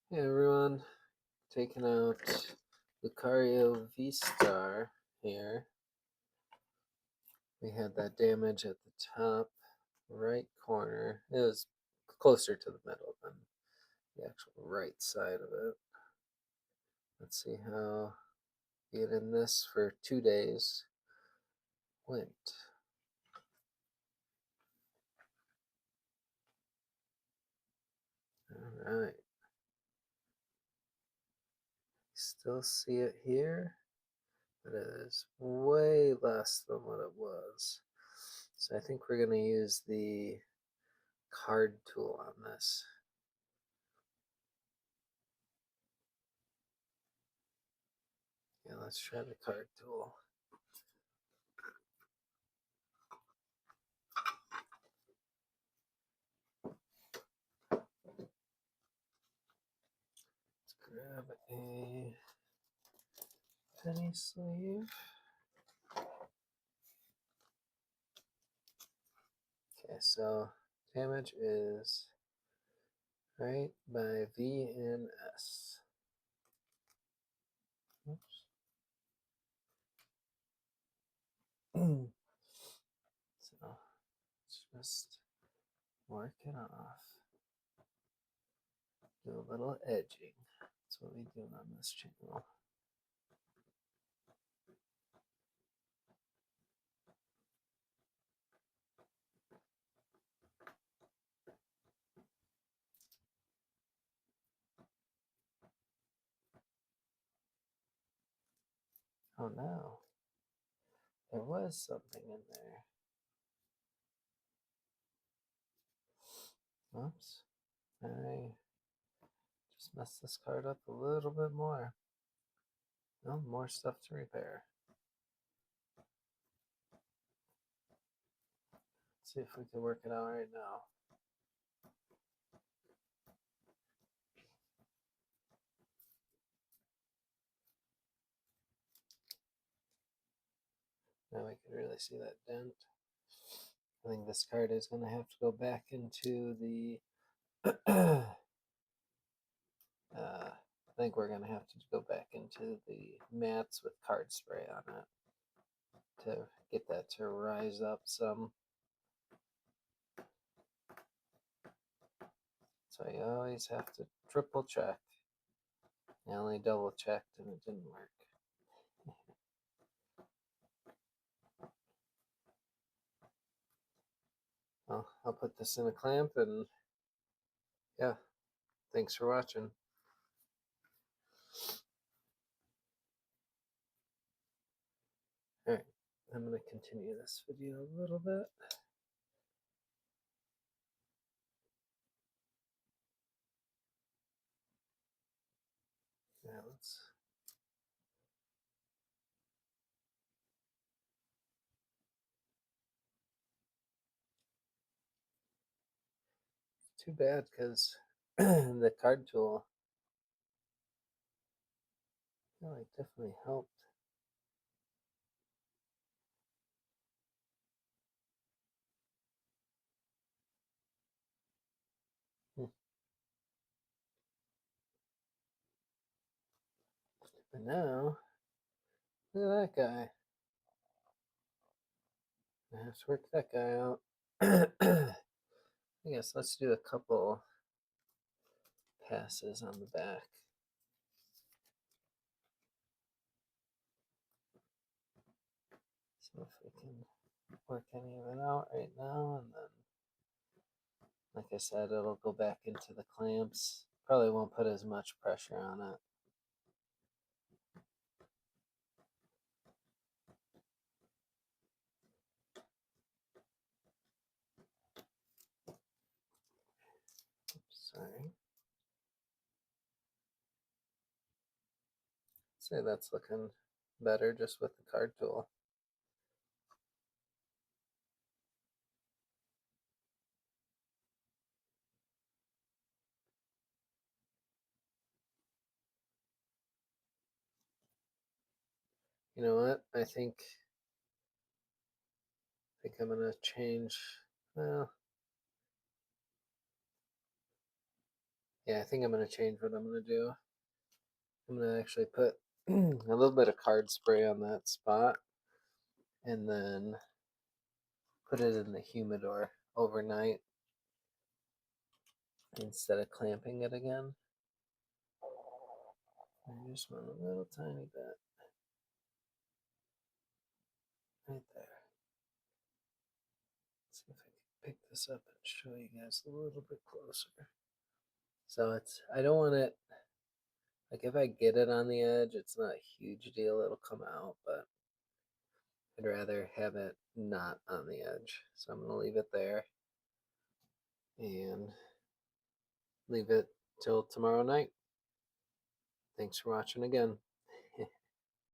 Hey everyone, taking out Lucario Vstar here. We had that damage at the top right corner. It was closer to the middle than the actual right side of it. Let's see how being in this for 2 days went. Alright. Still see it here, but it is way less than what it was. So I think we're going to use the card tool on this. Yeah, let's try the card tool. Grab a penny sleeve. Okay, so damage is right by V and S. Oops. So let's just work it off. Do a little edging. That's what we do on this channel. Oh no, there was something in there. Oops, I just messed this card up a little bit more. No, more stuff to repair. Let's see if we can work it out right now. Now we can really see that dent. I think this card is going to have to go back into the I think we're going to have to go back into the mats with card spray on it to get that to rise up some. So you always have to triple check. I only double checked and it didn't work. Well, I'll put this in a clamp and yeah, thanks for watching. Alright, I'm going to continue this video a little bit. Yeah, let's too bad because the card tool really definitely helped. But now, look at that guy. I have to work that guy out. I guess let's do a couple passes on the back. See if we can work any of it out right now, and then, like I said, it'll go back into the clamps. Probably won't put as much pressure on it. Oops, sorry. Say that's looking better just with the card tool. You know what? I think I'm gonna change. Well, Yeah, I think I'm going to change what I'm going to do. I'm going to actually put a little bit of card spray on that spot and then put it in the humidor overnight instead of clamping it again. I just want a little tiny bit right there. Let's see if I can pick this up and show you guys a little bit closer. So I don't want it, like if I get it on the edge, it's not a huge deal, it'll come out, but I'd rather have it not on the edge. So I'm going to leave it there and leave it till tomorrow night. Thanks for watching again.